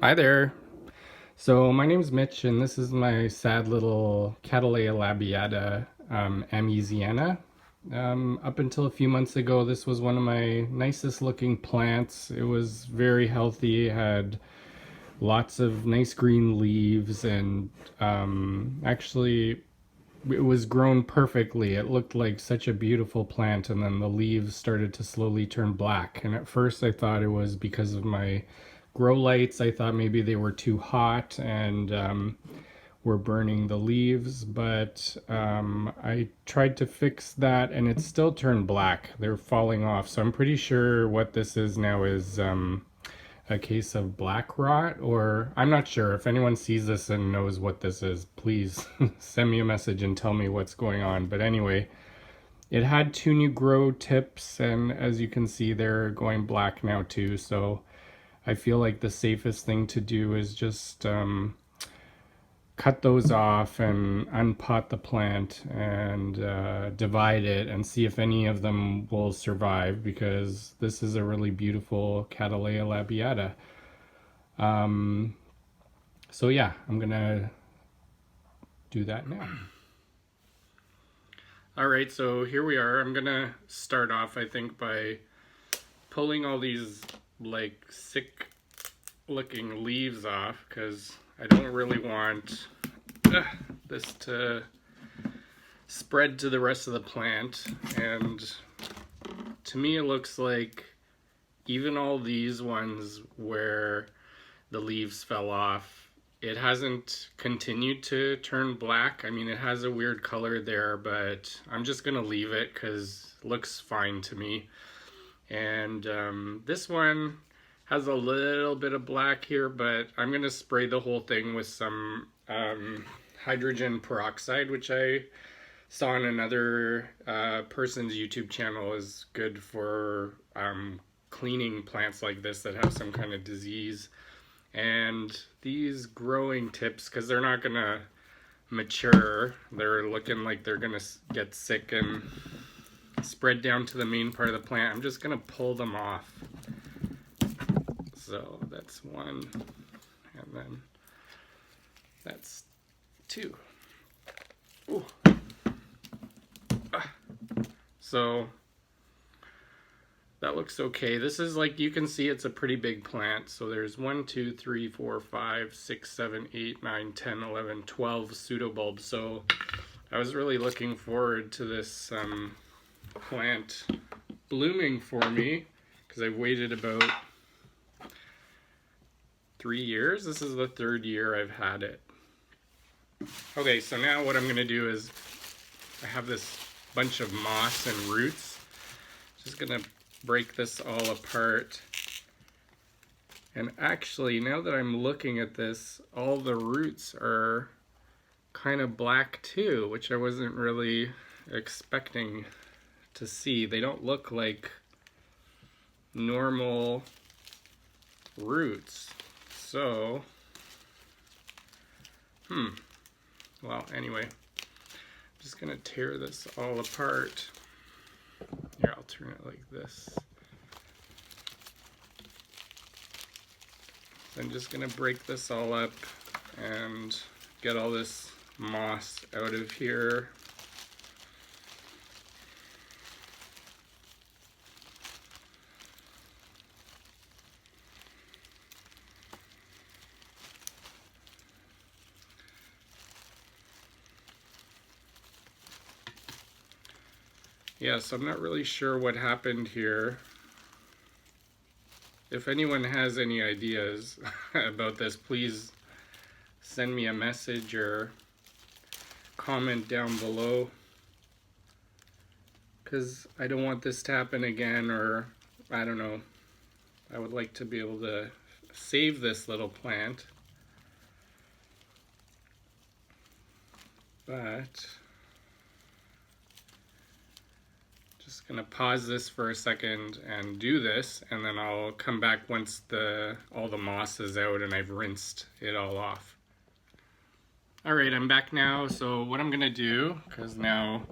Hi there. So my name is Mitch, and this is my sad little Cattleya labiata amesiana. Up until a few months ago, this was one of my nicest looking plants. It was very healthy, had lots of nice green leaves, and actually it was grown perfectly. It looked like such a beautiful plant, and then the leaves started to slowly turn black. And at first I thought it was because of my grow lights. I thought maybe they were too hot and were burning the leaves, but I tried to fix that and it still turned black. They're falling off. So I'm pretty sure what this is now is a case of black rot, or I'm not sure. If anyone sees this and knows what this is, please send me a message and tell me what's going on. But anyway, it had two new grow tips, and as you can see, they're going black now too. So I feel like the safest thing to do is just cut those off and unpot the plant and divide it and see if any of them will survive, because this is a really beautiful Cattleya labiata. So yeah, I'm gonna do that now. All right, so here we are. I'm gonna start off, I think, by pulling all these like sick looking leaves off, because I don't really want this to spread to the rest of the plant. And to me it looks like even all these ones where the leaves fell off, it hasn't continued to turn black. I mean, it has a weird color there, but I'm just gonna leave it because it looks fine to me. And this one has a little bit of black here, but I'm gonna spray the whole thing with some hydrogen peroxide, which I saw on another person's YouTube channel is good for cleaning plants like this that have some kind of disease. And these growing tips, because they're not gonna mature, they're looking like they're gonna get sick and spread down to the main part of the plant, I'm just gonna pull them off. So that's one, and then that's two. Ooh. So that looks okay. This is, like, you can see it's a pretty big plant. So there's 1, 2, 3, 4, 5, 6, 7, 8, 9, 10, 11, 12 pseudobulbs. So I was really looking forward to this plant blooming for me, because I've waited about 3 years. This is the third year I've had it. Okay, so now what I'm gonna do is, I have this bunch of moss and roots. Just gonna break this all apart. And actually, now that I'm looking at this, all the roots are kind of black too, which I wasn't really expecting to see. They don't look like normal roots. So, well, anyway, I'm just gonna tear this all apart. Here, I'll turn it like this. So I'm just gonna break this all up and get all this moss out of here. Yeah, so I'm not really sure what happened here. If anyone has any ideas about this, please send me a message or comment down below, because I don't want this to happen again, or I don't know. I would like to be able to save this little plant, but just gonna pause this for a second and do this, and then I'll come back once all the moss is out and I've rinsed it all off. Alright, I'm back now. So what I'm gonna do, because now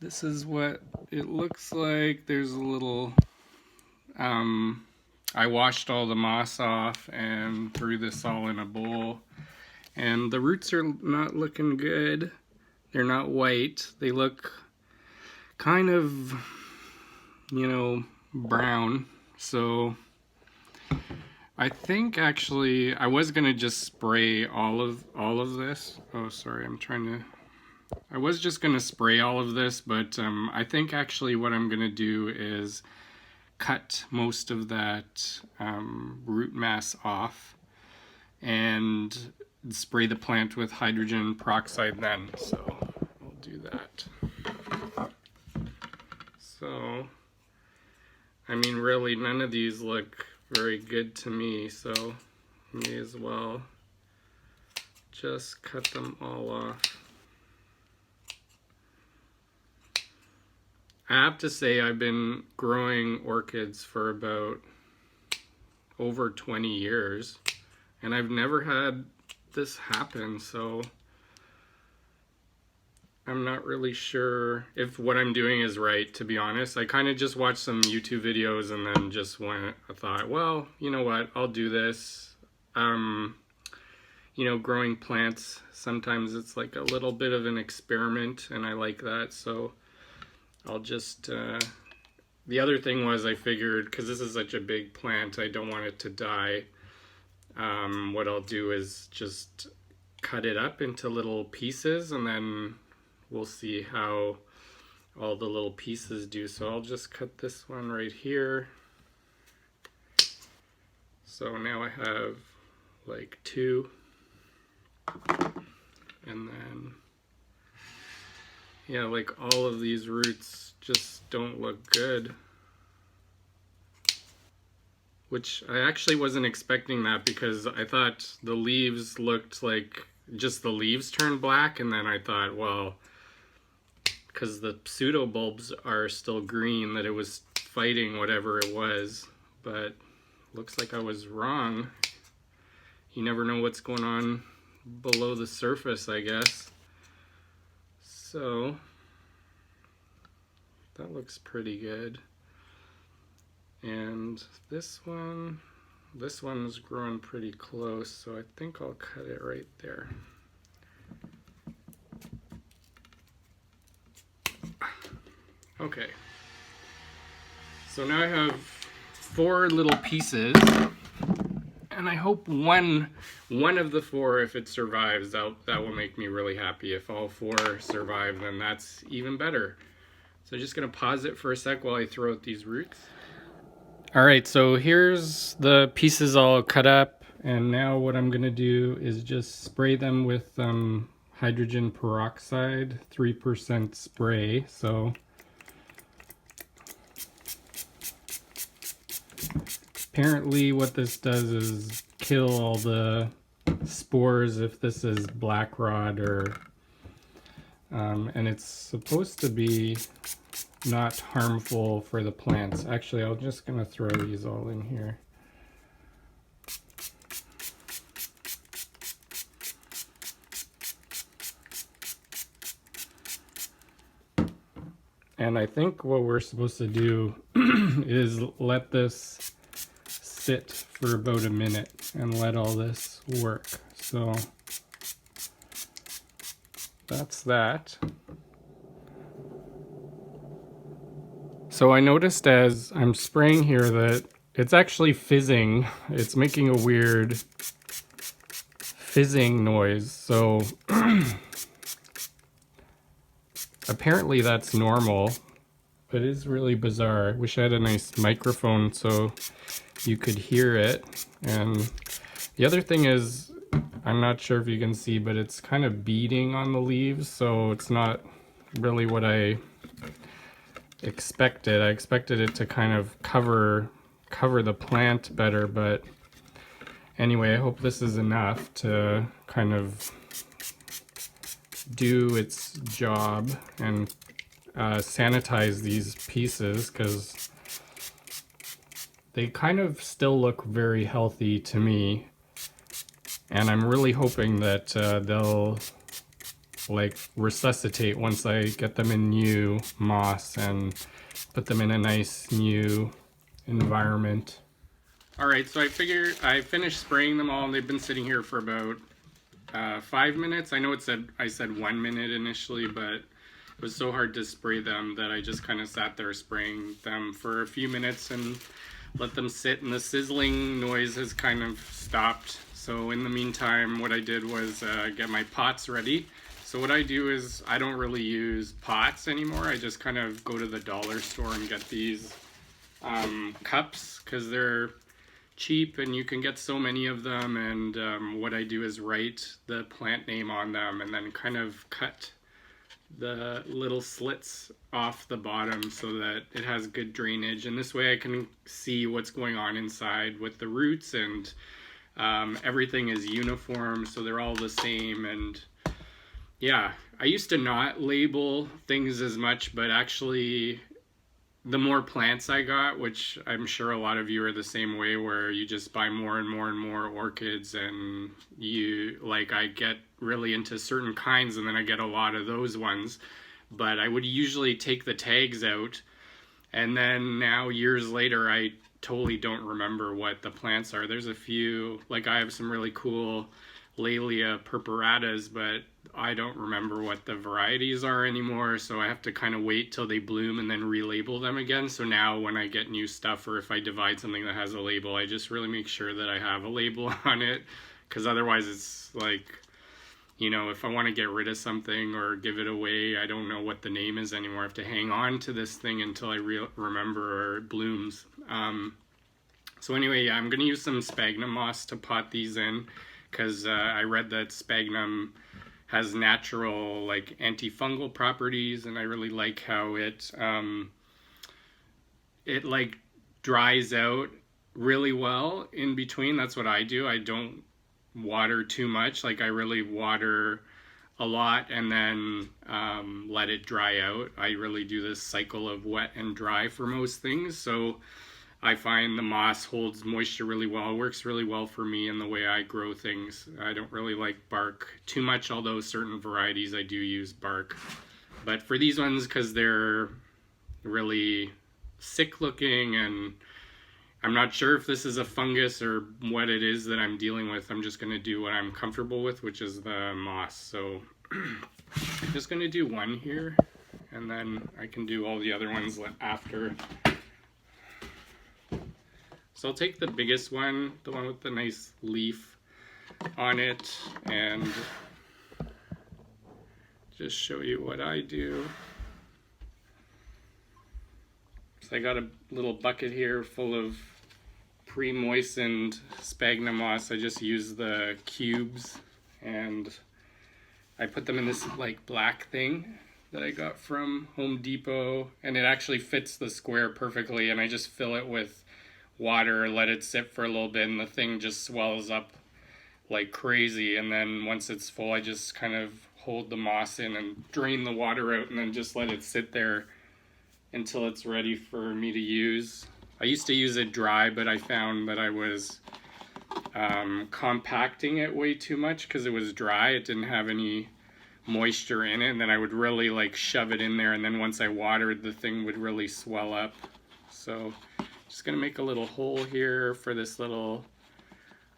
this is what it looks like. There's a little I washed all the moss off and threw this all in a bowl. And the roots are not looking good. They're not white. They look kind of, you know, brown. So I think actually I was gonna just spray all of this. Oh, sorry, I was just gonna spray all of this, but I think actually what I'm gonna do is cut most of that root mass off and spray the plant with hydrogen peroxide then. So we'll do that. So, I mean, really, none of these look very good to me, so may as well just cut them all off. I have to say I've been growing orchids for about over 20 years, and I've never had this happen, so I'm not really sure if what I'm doing is right, to be honest. I kind of just watched some YouTube videos and then just I thought, well, you know what, I'll do this. You know, growing plants, sometimes it's like a little bit of an experiment, and I like that, so I'll just, the other thing was I figured, because this is such a big plant, I don't want it to die. What I'll do is just cut it up into little pieces, and then we'll see how all the little pieces do. So I'll just cut this one right here. So now I have like 2. And then, yeah, like all of these roots just don't look good. Which I actually wasn't expecting that, because I thought the leaves looked like just the leaves turned black, and then I thought, well, because the pseudo bulbs are still green, that it was fighting whatever it was, but looks like I was wrong. You never know what's going on below the surface, I guess. So that looks pretty good. And this one's growing pretty close, so I think I'll cut it right there. Okay, so now I have 4 little pieces, and I hope one of the 4, if it survives, that will make me really happy. If all 4 survive, then that's even better. So just gonna pause it for a sec while I throw out these roots. All right, so here's the pieces all cut up, and now what I'm gonna do is just spray them with hydrogen peroxide, 3% spray. So apparently what this does is kill all the spores if this is black rot, or and it's supposed to be not harmful for the plants. Actually, I'm just gonna throw these all in here. And I think what we're supposed to do is let this sit for about a minute and let all this work. So that's that. So I noticed as I'm spraying here that it's actually fizzing. It's making a weird fizzing noise. So apparently that's normal, but it is really bizarre. I wish I had a nice microphone so you could hear it. And the other thing is, I'm not sure if you can see, but it's kind of beading on the leaves, so it's not really what I expected. I expected it to kind of cover the plant better, but anyway, I hope this is enough to kind of do its job and sanitize these pieces, because they kind of still look very healthy to me, and I'm really hoping that they'll like resuscitate once I get them in new moss and put them in a nice new environment. All right, so I figured I finished spraying them all, and they've been sitting here for about 5 minutes. I know I said 1 minute initially, but it was so hard to spray them that I just kind of sat there spraying them for a few minutes and let them sit, and the sizzling noise has kind of stopped. So in the meantime, what I did was get my pots ready. So what I do is I don't really use pots anymore. I just kind of go to the dollar store and get these cups because they're cheap and you can get so many of them. And what I do is write the plant name on them and then kind of cut the little slits off the bottom so that it has good drainage, and this way I can see what's going on inside with the roots, and everything is uniform, so they're all the same. And yeah, I used to not label things as much, but actually the more plants I got, which I'm sure a lot of you are the same way, where you just buy more and more and more orchids, and I get really into certain kinds and then I get a lot of those ones, but I would usually take the tags out, and then now years later I totally don't remember what the plants are. There's a few, like I have some really cool Labiata purpuratas, but I don't remember what the varieties are anymore, so I have to kind of wait till they bloom and then relabel them again. So now when I get new stuff, or if I divide something that has a label, I just really make sure that I have a label on it, because otherwise it's like, you know, if I want to get rid of something or give it away, I don't know what the name is anymore. I have to hang on to this thing until I remember or it blooms. So anyway, yeah, I'm going to use some sphagnum moss to pot these in, because I read that sphagnum has natural like antifungal properties, and I really like how it like dries out really well in between. That's what I do. I don't water too much. Like I really water a lot and then let it dry out. I really do this cycle of wet and dry for most things, so I find the moss holds moisture really well. It works really well for me in the way I grow things. I don't really like bark too much, although certain varieties I do use bark. But for these ones, because they're really sick looking and I'm not sure if this is a fungus or what it is that I'm dealing with, I'm just going to do what I'm comfortable with, which is the moss. So I'm just going to do one here, and then I can do all the other ones after. So I'll take the biggest one, the one with the nice leaf on it, and just show you what I do. So I got a little bucket here full of pre-moistened sphagnum moss. I just use the cubes, and I put them in this like black thing that I got from Home Depot, and it actually fits the square perfectly, and I just fill it with water, let it sit for a little bit, and the thing just swells up like crazy. And then once it's full, I just kind of hold the moss in and drain the water out, and then just let it sit there until it's ready for me to use. I used to use it dry, but I found that I was compacting it way too much because it was dry. It didn't have any moisture in it, and then I would really like shove it in there, and then once I watered, the thing would really swell up. So just gonna make a little hole here for this little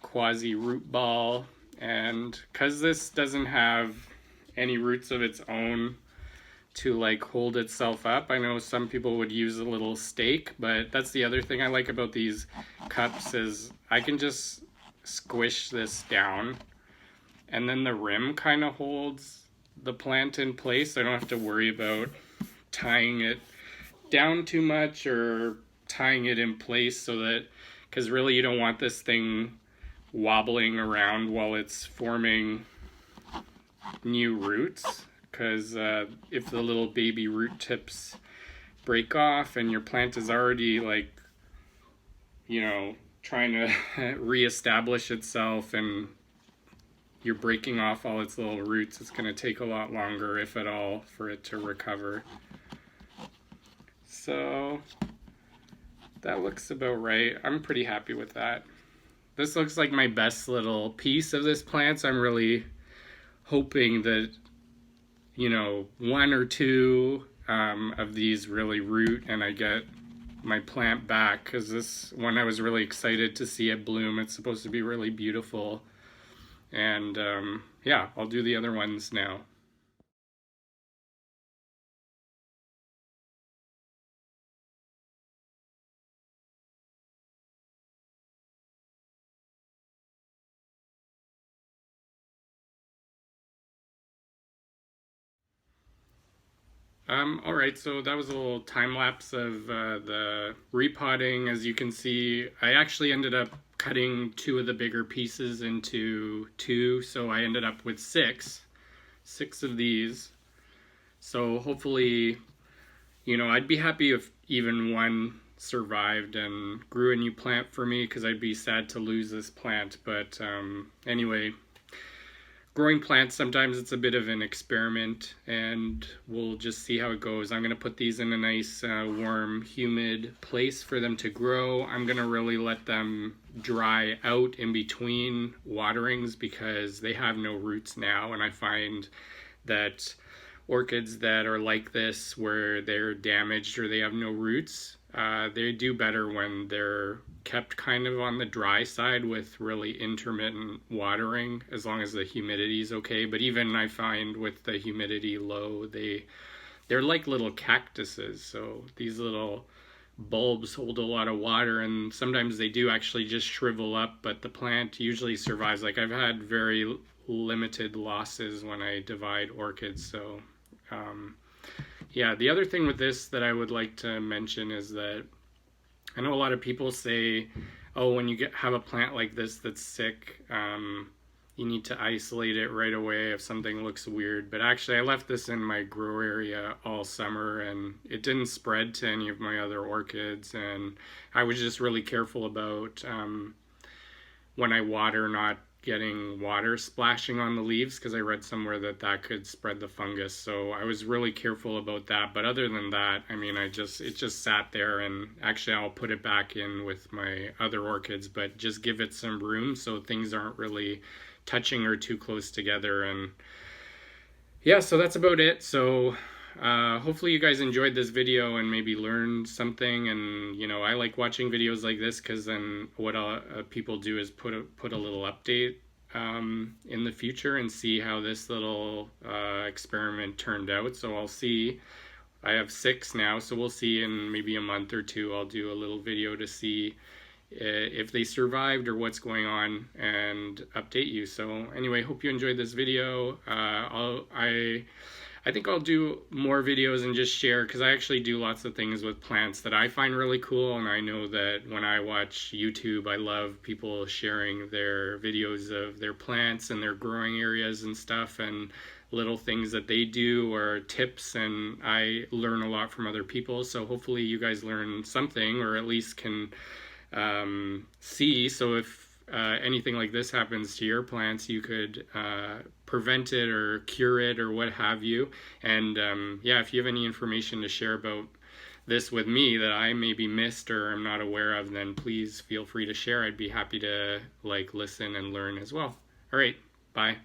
quasi root ball, and because this doesn't have any roots of its own to like hold itself up, I know some people would use a little stake, but that's the other thing I like about these cups is I can just squish this down, and then the rim kind of holds the plant in place. I don't have to worry about tying it down too much or tying it in place, so that, because really you don't want this thing wobbling around while it's forming new roots, because if the little baby root tips break off and your plant is already like, you know, trying to reestablish itself and you're breaking off all its little roots, it's going to take a lot longer, if at all, for it to recover. So that looks about right. I'm pretty happy with that. This looks like my best little piece of this plant, so I'm really hoping that, you know, one or two of these really root and I get my plant back, because this one I was really excited to see it bloom. It's supposed to be really beautiful. And yeah, I'll do the other ones now. All right, so that was a little time lapse of the repotting. As you can see, I actually ended up cutting two of the bigger pieces into two, so I ended up with six of these. So hopefully, you know, I'd be happy if even one survived and grew a new plant for me, because I'd be sad to lose this plant. But anyway, growing plants, sometimes it's a bit of an experiment, and we'll just see how it goes. I'm going to put these in a nice warm, humid place for them to grow. I'm going to really let them dry out in between waterings, because they have no roots now, and I find that orchids that are like this, where they're damaged or they have no roots, they do better when they're kept kind of on the dry side with really intermittent watering, as long as the humidity is okay. But even I find with the humidity low, they're like little cactuses. So these little bulbs hold a lot of water, and sometimes they do actually just shrivel up, but the plant usually survives. Like, I've had very limited losses when I divide orchids. So yeah, the other thing with this that I would like to mention is that I know a lot of people say, oh, when you have a plant like this that's sick, you need to isolate it right away if something looks weird. But actually, I left this in my grow area all summer, and it didn't spread to any of my other orchids. And I was just really careful about when I water, not getting water splashing on the leaves, because I read somewhere that that could spread the fungus. So I was really careful about that. But other than that, I mean, it just sat there, and actually I'll put it back in with my other orchids, but just give it some room so things aren't really touching or too close together. And yeah, so that's about it. So hopefully you guys enjoyed this video and maybe learned something. And you know, I like watching videos like this, because then what people do is put a little update in the future and see how this little experiment turned out. So I'll see. I have 6 now, so we'll see in maybe a month or two. I'll do a little video to see if they survived or what's going on, and update you. So anyway, hope you enjoyed this video. I think I'll do more videos and just share, because I actually do lots of things with plants that I find really cool. And I know that when I watch YouTube, I love people sharing their videos of their plants and their growing areas and stuff, and little things that they do or tips, and I learn a lot from other people. So hopefully you guys learn something, or at least can see. So if anything like this happens to your plants, you could prevent it or cure it or what have you. And yeah, if you have any information to share about this with me that I maybe missed or am not aware of, then please feel free to share. I'd be happy to listen and learn as well. All right, bye.